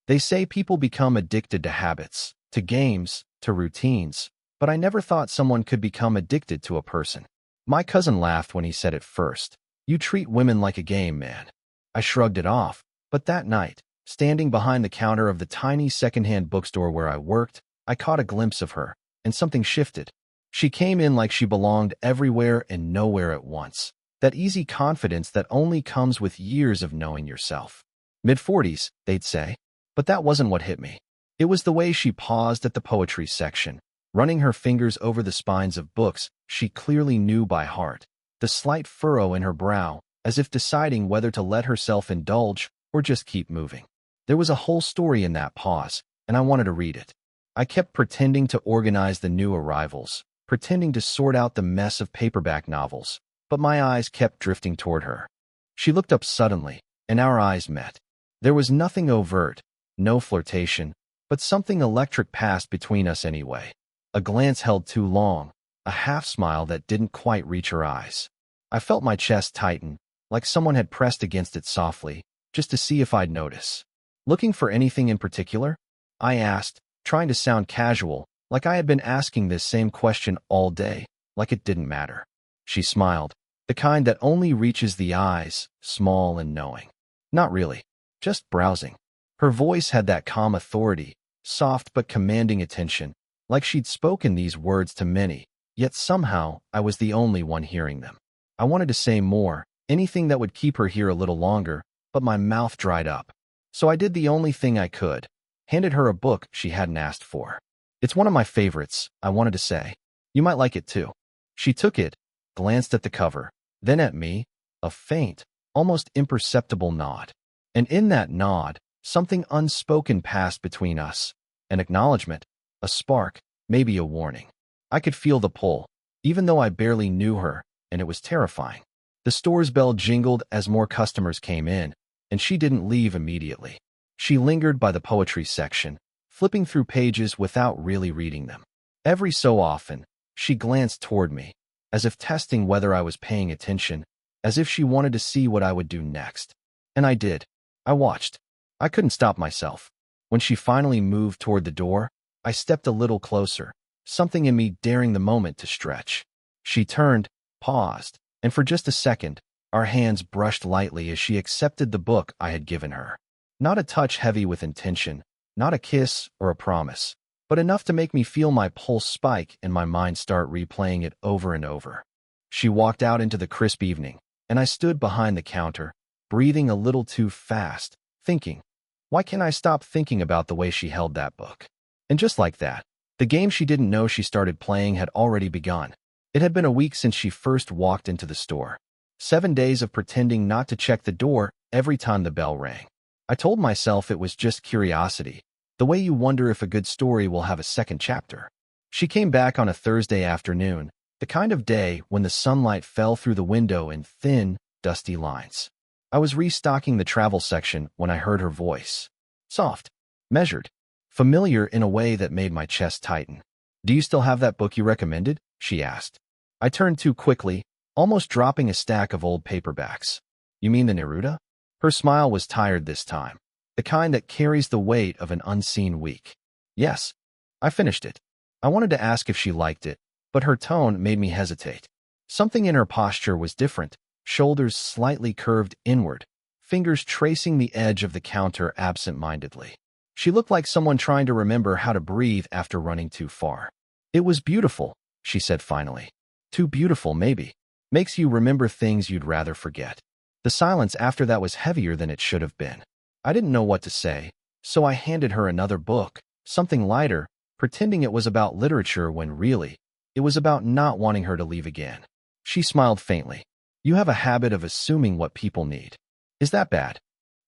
They say people become addicted to habits, to games, to routines, but I never thought someone could become addicted to a person. My cousin laughed when he said it first. You treat women like a game, man. I shrugged it off, but that night, standing behind the counter of the tiny secondhand bookstore where I worked, I caught a glimpse of her, and something shifted. She came in like she belonged everywhere and nowhere at once. That easy confidence that only comes with years of knowing yourself. Mid-40s, they'd say. But that wasn't what hit me. It was the way she paused at the poetry section, running her fingers over the spines of books she clearly knew by heart, the slight furrow in her brow, as if deciding whether to let herself indulge or just keep moving. There was a whole story in that pause, and I wanted to read it. I kept pretending to organize the new arrivals, pretending to sort out the mess of paperback novels, but my eyes kept drifting toward her. She looked up suddenly, and our eyes met. There was nothing overt, no flirtation, but something electric passed between us anyway. A glance held too long, a half-smile that didn't quite reach her eyes. I felt my chest tighten, like someone had pressed against it softly, just to see if I'd notice. Looking for anything in particular? I asked, trying to sound casual, like I had been asking this same question all day, like it didn't matter. She smiled, the kind that only reaches the eyes, small and knowing. Not really, just browsing. Her voice had that calm authority, soft but commanding attention, like she'd spoken these words to many, yet somehow I was the only one hearing them. I wanted to say more, anything that would keep her here a little longer, but my mouth dried up. So I did the only thing I could, handed her a book she hadn't asked for. It's one of my favorites, I wanted to say. You might like it too. She took it, glanced at the cover, then at me, a faint, almost imperceptible nod. And in that nod, something unspoken passed between us. An acknowledgement, a spark, maybe a warning. I could feel the pull, even though I barely knew her, and it was terrifying. The store's bell jingled as more customers came in, and she didn't leave immediately. She lingered by the poetry section, flipping through pages without really reading them. Every so often, she glanced toward me, as if testing whether I was paying attention, as if she wanted to see what I would do next. And I did. I watched. I couldn't stop myself. When she finally moved toward the door, I stepped a little closer, something in me daring the moment to stretch. She turned, paused, and for just a second, our hands brushed lightly as she accepted the book I had given her. Not a touch heavy with intention, not a kiss or a promise, but enough to make me feel my pulse spike and my mind start replaying it over and over. She walked out into the crisp evening, and I stood behind the counter, breathing a little too fast, thinking, why can't I stop thinking about the way she held that book? And just like that, the game she didn't know she started playing had already begun. It had been a week since she first walked into the store. 7 days of pretending not to check the door every time the bell rang. I told myself it was just curiosity, the way you wonder if a good story will have a second chapter. She came back on a Thursday afternoon, the kind of day when the sunlight fell through the window in thin, dusty lines. I was restocking the travel section when I heard her voice. Soft, measured, familiar in a way that made my chest tighten. Do you still have that book you recommended? She asked. I turned too quickly, almost dropping a stack of old paperbacks. You mean the Neruda? Her smile was tired this time, the kind that carries the weight of an unseen week. Yes, I finished it. I wanted to ask if she liked it, but her tone made me hesitate. Something in her posture was different. Shoulders slightly curved inward, fingers tracing the edge of the counter absent-mindedly. She looked like someone trying to remember how to breathe after running too far. It was beautiful, she said finally. Too beautiful, maybe. Makes you remember things you'd rather forget. The silence after that was heavier than it should have been. I didn't know what to say, so I handed her another book, something lighter, pretending it was about literature when really, it was about not wanting her to leave again. She smiled faintly. You have a habit of assuming what people need. Is that bad?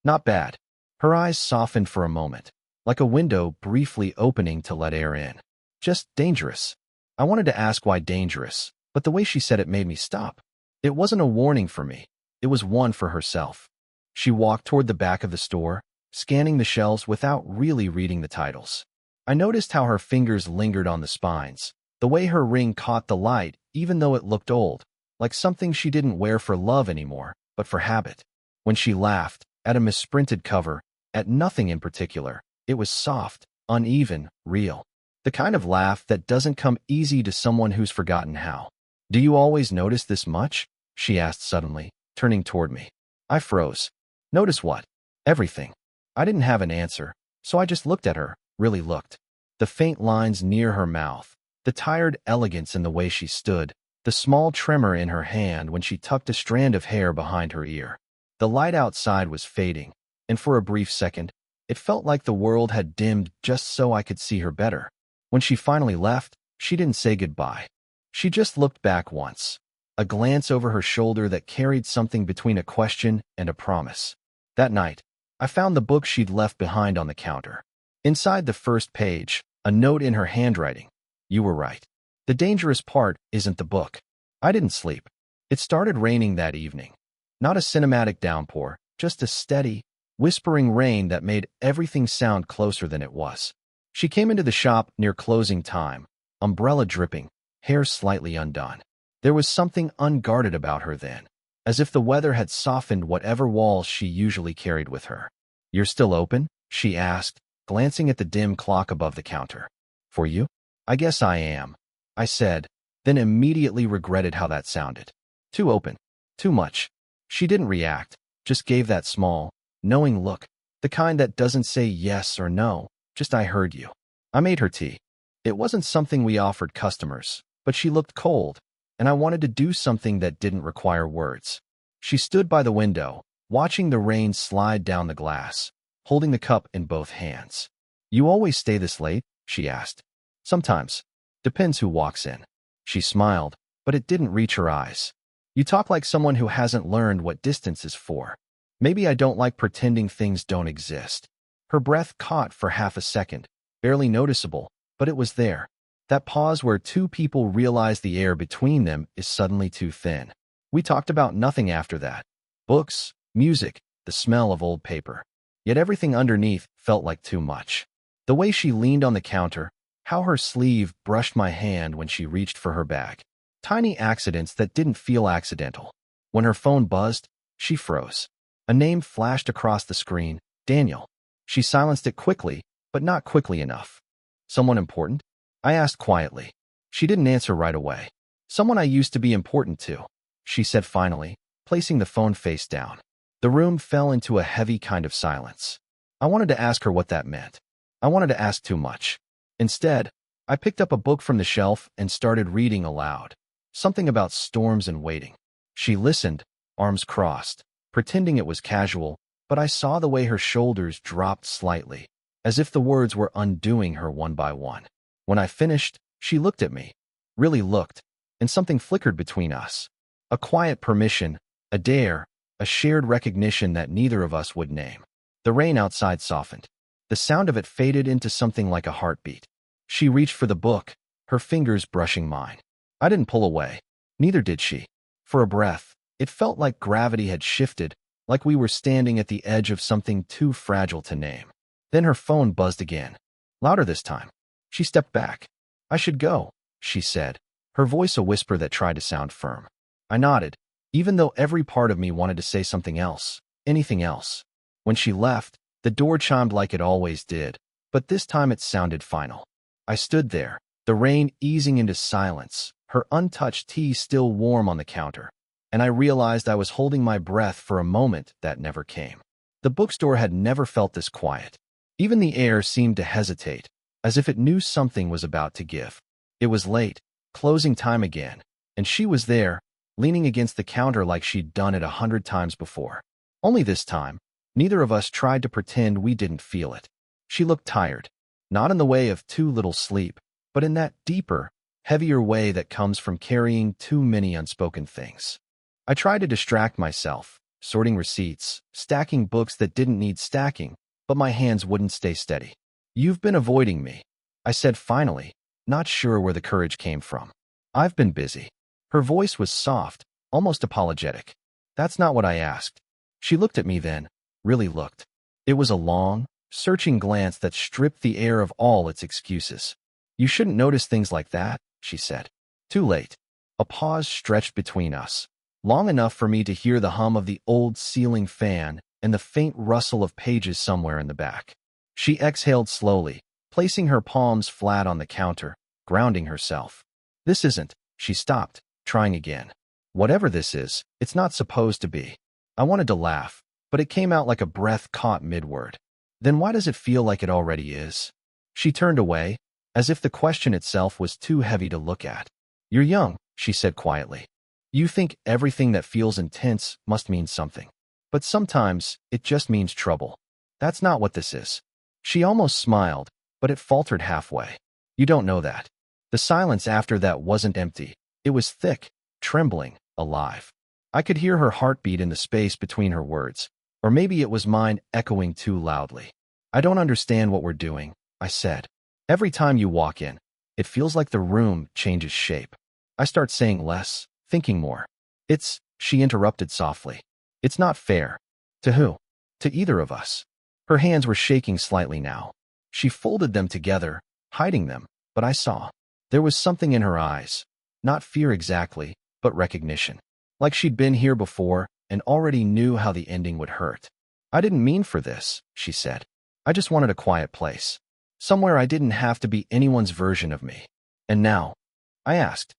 Not bad. Her eyes softened for a moment, like a window briefly opening to let air in. Just dangerous. I wanted to ask why dangerous, but the way she said it made me stop. It wasn't a warning for me. It was one for herself. She walked toward the back of the store, scanning the shelves without really reading the titles. I noticed how her fingers lingered on the spines, the way her ring caught the light even though it looked old, like something she didn't wear for love anymore, but for habit. When she laughed, at a misprinted cover, at nothing in particular. It was soft, uneven, real. The kind of laugh that doesn't come easy to someone who's forgotten how. "Do you always notice this much?" she asked suddenly, turning toward me. I froze. "Notice what?" "Everything." I didn't have an answer, so I just looked at her, really looked. The faint lines near her mouth, the tired elegance in the way she stood, the small tremor in her hand when she tucked a strand of hair behind her ear. The light outside was fading, and for a brief second, it felt like the world had dimmed just so I could see her better. When she finally left, she didn't say goodbye. She just looked back once, a glance over her shoulder that carried something between a question and a promise. That night, I found the book she'd left behind on the counter. Inside the first page, a note in her handwriting. "You were right. The dangerous part isn't the book." I didn't sleep. It started raining that evening. Not a cinematic downpour, just a steady, whispering rain that made everything sound closer than it was. She came into the shop near closing time, umbrella dripping, hair slightly undone. There was something unguarded about her then, as if the weather had softened whatever walls she usually carried with her. "You're still open?" she asked, glancing at the dim clock above the counter. "For you?" "I guess I am," I said, then immediately regretted how that sounded. Too open. Too much. She didn't react, just gave that small, knowing look, the kind that doesn't say yes or no, just "I heard you." I made her tea. It wasn't something we offered customers, but she looked cold, and I wanted to do something that didn't require words. She stood by the window, watching the rain slide down the glass, holding the cup in both hands. "You always stay this late?" she asked. "Sometimes. Depends who walks in." She smiled, but it didn't reach her eyes. "You talk like someone who hasn't learned what distance is for." Maybe I don't like pretending things don't exist. Her breath caught for half a second, barely noticeable, but it was there. That pause where two people realize the air between them is suddenly too thin. We talked about nothing after that. Books, music, the smell of old paper. Yet everything underneath felt like too much. The way she leaned on the counter, how her sleeve brushed my hand when she reached for her bag. Tiny accidents that didn't feel accidental. When her phone buzzed, she froze. A name flashed across the screen, Daniel. She silenced it quickly, but not quickly enough. "Someone important?" I asked quietly. She didn't answer right away. "Someone I used to be important to," she said finally, placing the phone face down. The room fell into a heavy kind of silence. I wanted to ask her what that meant. I wanted to ask too much. Instead, I picked up a book from the shelf and started reading aloud. Something about storms and waiting. She listened, arms crossed, pretending it was casual, but I saw the way her shoulders dropped slightly, as if the words were undoing her one by one. When I finished, she looked at me, really looked, and something flickered between us. A quiet permission, a dare, a shared recognition that neither of us would name. The rain outside softened. The sound of it faded into something like a heartbeat. She reached for the book, her fingers brushing mine. I didn't pull away. Neither did she. For a breath, it felt like gravity had shifted, like we were standing at the edge of something too fragile to name. Then her phone buzzed again. Louder this time. She stepped back. "I should go," she said, her voice a whisper that tried to sound firm. I nodded, even though every part of me wanted to say something else, anything else. When she left, the door chimed like it always did, but this time it sounded final. I stood there, the rain easing into silence, her untouched tea still warm on the counter, and I realized I was holding my breath for a moment that never came. The bookstore had never felt this quiet. Even the air seemed to hesitate, as if it knew something was about to give. It was late, closing time again, and she was there, leaning against the counter like she'd done it 100 times before. Only this time, neither of us tried to pretend we didn't feel it. She looked tired, not in the way of too little sleep, but in that deeper, heavier way that comes from carrying too many unspoken things. I tried to distract myself, sorting receipts, stacking books that didn't need stacking, but my hands wouldn't stay steady. "You've been avoiding me," I said finally, not sure where the courage came from. "I've been busy." Her voice was soft, almost apologetic. "That's not what I asked." She looked at me then, really looked. It was a long, searching glance that stripped the air of all its excuses. "You shouldn't notice things like that," she said. Too late. A pause stretched between us, long enough for me to hear the hum of the old ceiling fan and the faint rustle of pages somewhere in the back. She exhaled slowly, placing her palms flat on the counter, grounding herself. This isn't. She stopped, trying again. Whatever this is, it's not supposed to be. I wanted to laugh, but it came out like a breath caught mid-word. Then why does it feel like it already is? She turned away, as if the question itself was too heavy to look at. You're young, she said quietly. You think everything that feels intense must mean something. But sometimes, it just means trouble. That's not what this is. She almost smiled, but it faltered halfway. You don't know that. The silence after that wasn't empty. It was thick, trembling, alive. I could hear her heartbeat in the space between her words, or maybe it was mine echoing too loudly. I don't understand what we're doing, I said. Every time you walk in, it feels like the room changes shape. I start saying less, thinking more. She interrupted softly. It's not fair. To who? To either of us. Her hands were shaking slightly now. She folded them together, hiding them, but I saw. There was something in her eyes. Not fear exactly, but recognition. Like she'd been here before and already knew how the ending would hurt. I didn't mean for this, she said. I just wanted a quiet place. Somewhere I didn't have to be anyone's version of me. And now? I asked.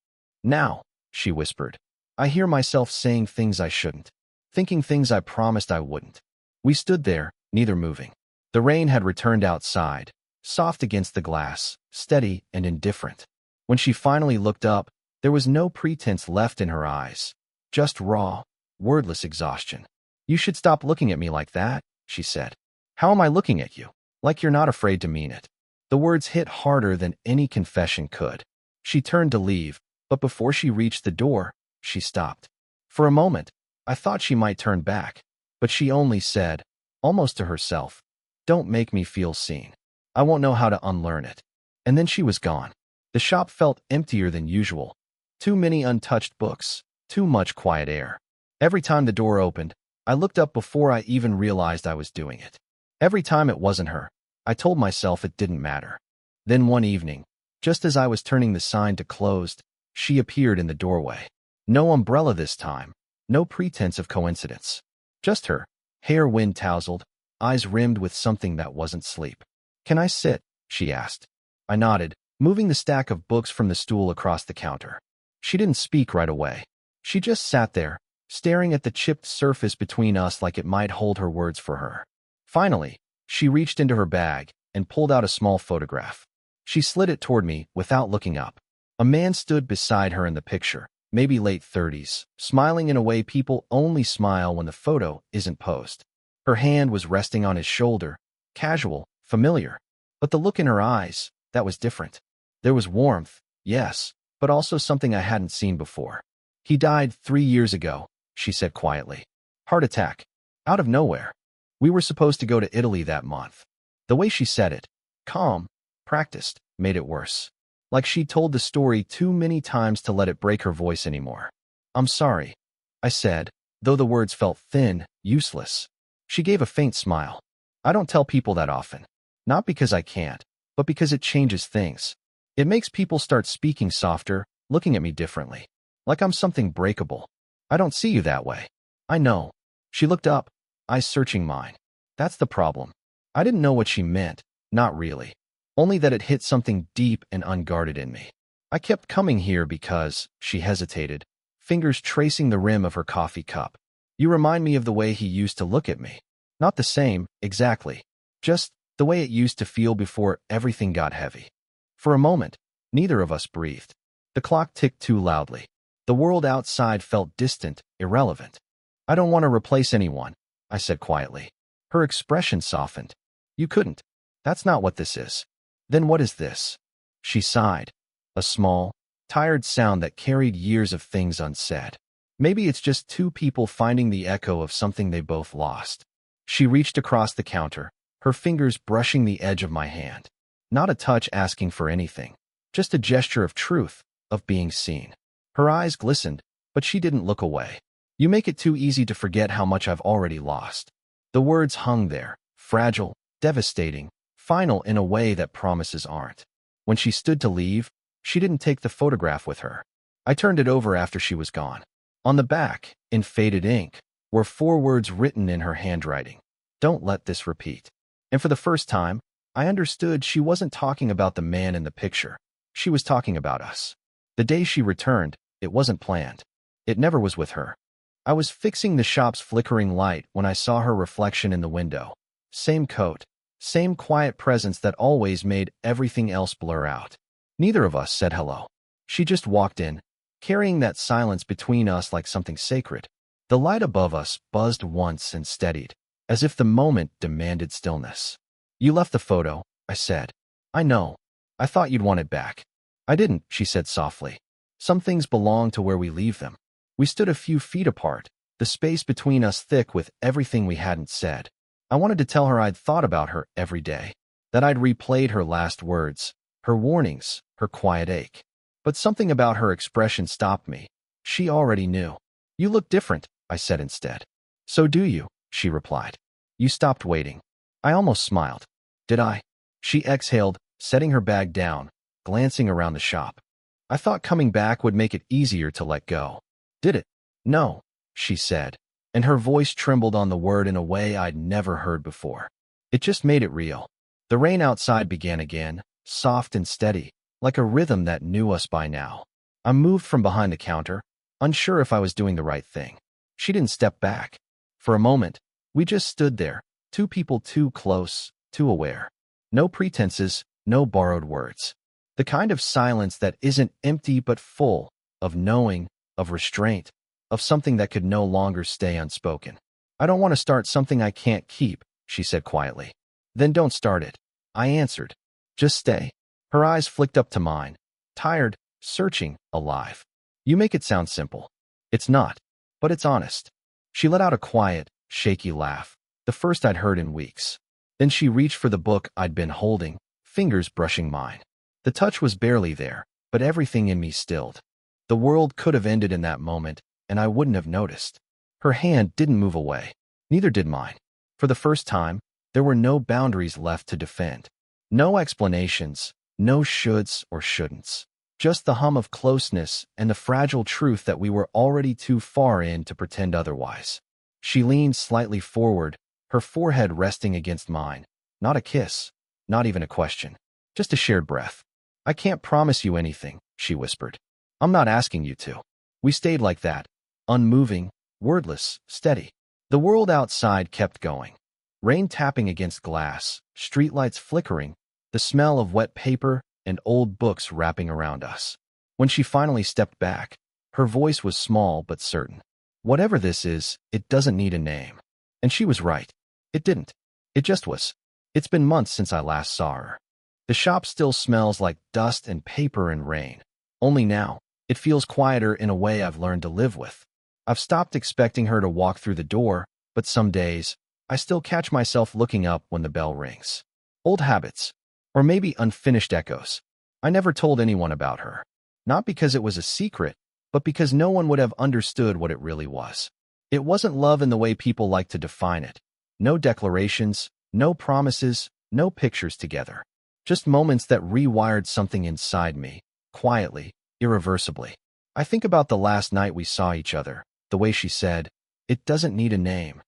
Now, she whispered. I hear myself saying things I shouldn't. Thinking things I promised I wouldn't. We stood there, neither moving. The rain had returned outside, soft against the glass, steady and indifferent. When she finally looked up, there was no pretense left in her eyes. Just raw, wordless exhaustion. You should stop looking at me like that, she said. How am I looking at you? Like you're not afraid to mean it. The words hit harder than any confession could. She turned to leave, but before she reached the door, she stopped. For a moment, I thought she might turn back, but she only said, almost to herself, don't make me feel seen. I won't know how to unlearn it. And then she was gone. The shop felt emptier than usual. Too many untouched books, too much quiet air. Every time the door opened, I looked up before I even realized I was doing it. Every time it wasn't her, I told myself it didn't matter. Then one evening, just as I was turning the sign to closed, she appeared in the doorway. No umbrella this time, no pretense of coincidence. Just her, hair wind-tousled, eyes rimmed with something that wasn't sleep. Can I sit? She asked. I nodded, moving the stack of books from the stool across the counter. She didn't speak right away. She just sat there, staring at the chipped surface between us like it might hold her words for her. Finally, she reached into her bag and pulled out a small photograph. She slid it toward me without looking up. A man stood beside her in the picture, maybe late 30s, smiling in a way people only smile when the photo isn't posed. Her hand was resting on his shoulder, casual, familiar. But the look in her eyes, that was different. There was warmth, yes, but also something I hadn't seen before. He died 3 years ago, she said quietly. Heart attack. Out of nowhere. We were supposed to go to Italy that month. The way she said it, calm, practiced, made it worse. Like she'd told the story too many times to let it break her voice anymore. I'm sorry, I said, though the words felt thin, useless. She gave a faint smile. I don't tell people that often. Not because I can't, but because it changes things. It makes people start speaking softer, looking at me differently. Like I'm something breakable. I don't see you that way. I know. She looked up, eyes searching mine. That's the problem. I didn't know what she meant, not really. Only that it hit something deep and unguarded in me. I kept coming here because, she hesitated, fingers tracing the rim of her coffee cup. You remind me of the way he used to look at me. Not the same, exactly. Just the way it used to feel before everything got heavy. For a moment, neither of us breathed. The clock ticked too loudly. The world outside felt distant, irrelevant. I don't want to replace anyone, I said quietly. Her expression softened. You couldn't. That's not what this is. Then what is this? She sighed. A small, tired sound that carried years of things unsaid. Maybe it's just two people finding the echo of something they both lost. She reached across the counter, her fingers brushing the edge of my hand. Not a touch asking for anything, just a gesture of truth, of being seen. Her eyes glistened, but she didn't look away. You make it too easy to forget how much I've already lost. The words hung there, fragile, devastating, final in a way that promises aren't. When she stood to leave, she didn't take the photograph with her. I turned it over after she was gone. On the back, in faded ink, were 4 words written in her handwriting. Don't let this repeat. And for the first time, I understood she wasn't talking about the man in the picture. She was talking about us. The day she returned, it wasn't planned. It never was with her. I was fixing the shop's flickering light when I saw her reflection in the window. Same coat, same quiet presence that always made everything else blur out. Neither of us said hello. She just walked in, carrying that silence between us like something sacred. The light above us buzzed once and steadied, as if the moment demanded stillness. You left the photo, I said. I know. I thought you'd want it back. I didn't, she said softly. Some things belong to where we leave them. We stood a few feet apart, the space between us thick with everything we hadn't said. I wanted to tell her I'd thought about her every day, that I'd replayed her last words, her warnings, her quiet ache. But something about her expression stopped me. She already knew. You look different, I said instead. So do you, she replied. You stopped waiting. I almost smiled. Did I? She exhaled, setting her bag down, glancing around the shop. I thought coming back would make it easier to let go. Did it? No, she said, and her voice trembled on the word in a way I'd never heard before. It just made it real. The rain outside began again, soft and steady, like a rhythm that knew us by now. I moved from behind the counter, unsure if I was doing the right thing. She didn't step back. For a moment, we just stood there, 2 people too close, too aware. No pretenses, no borrowed words. The kind of silence that isn't empty but full, of knowing, of restraint, of something that could no longer stay unspoken. I don't want to start something I can't keep, she said quietly. Then don't start it, I answered. Just stay. Her eyes flicked up to mine, tired, searching, alive. You make it sound simple. It's not, but it's honest. She let out a quiet, shaky laugh, the first I'd heard in weeks. Then she reached for the book I'd been holding, fingers brushing mine. The touch was barely there, but everything in me stilled. The world could have ended in that moment, and I wouldn't have noticed. Her hand didn't move away. Neither did mine. For the first time, there were no boundaries left to defend. No explanations, no shoulds or shouldn'ts. Just the hum of closeness and the fragile truth that we were already too far in to pretend otherwise. She leaned slightly forward, her forehead resting against mine. Not a kiss, not even a question. Just a shared breath. I can't promise you anything, she whispered. I'm not asking you to. We stayed like that, unmoving, wordless, steady. The world outside kept going. Rain tapping against glass, streetlights flickering, the smell of wet paper and old books wrapping around us. When she finally stepped back, her voice was small but certain. Whatever this is, it doesn't need a name. And she was right. It didn't. It just was. It's been months since I last saw her. The shop still smells like dust and paper and rain. Only now, it feels quieter in a way I've learned to live with. I've stopped expecting her to walk through the door, but some days, I still catch myself looking up when the bell rings. Old habits, or maybe unfinished echoes. I never told anyone about her. Not because it was a secret, but because no one would have understood what it really was. It wasn't love in the way people like to define it. No declarations, no promises, no pictures together. Just moments that rewired something inside me, quietly, irreversibly. I think about the last night we saw each other, the way she said, "It doesn't need a name."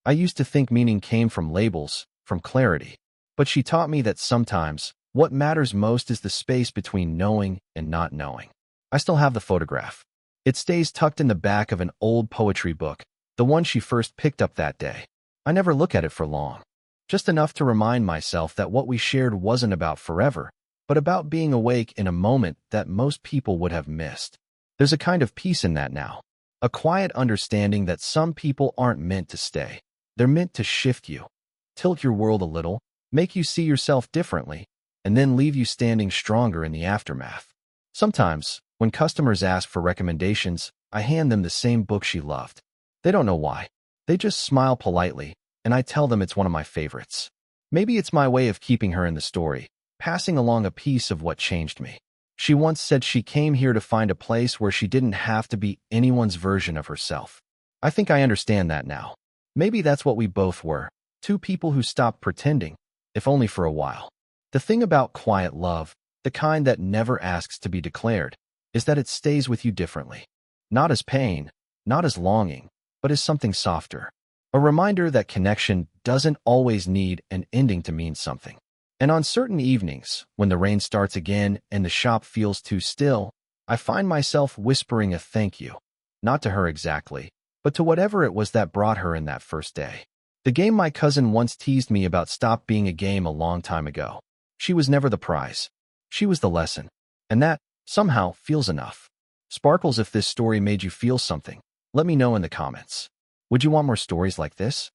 I used to think meaning came from labels, from clarity. But she taught me that sometimes, what matters most is the space between knowing and not knowing. I still have the photograph. It stays tucked in the back of an old poetry book, the one she first picked up that day. I never look at it for long. Just enough to remind myself that what we shared wasn't about forever, but about being awake in a moment that most people would have missed. There's a kind of peace in that now. A quiet understanding that some people aren't meant to stay. They're meant to shift you, tilt your world a little, make you see yourself differently, and then leave you standing stronger in the aftermath. Sometimes, when customers ask for recommendations, I hand them the same book she loved. They don't know why. They just smile politely, and I tell them it's one of my favorites. Maybe it's my way of keeping her in the story, passing along a piece of what changed me. She once said she came here to find a place where she didn't have to be anyone's version of herself. I think I understand that now. Maybe that's what we both were, 2 people who stopped pretending, if only for a while. The thing about quiet love, the kind that never asks to be declared, is that it stays with you differently. Not as pain, not as longing, but as something softer. A reminder that connection doesn't always need an ending to mean something. And on certain evenings, when the rain starts again and the shop feels too still, I find myself whispering a thank you. Not to her exactly, but to whatever it was that brought her in that first day. The game my cousin once teased me about stopped being a game a long time ago. She was never the prize. She was the lesson. And that, somehow, feels enough. Sparkles, if this story made you feel something, let me know in the comments. Would you want more stories like this?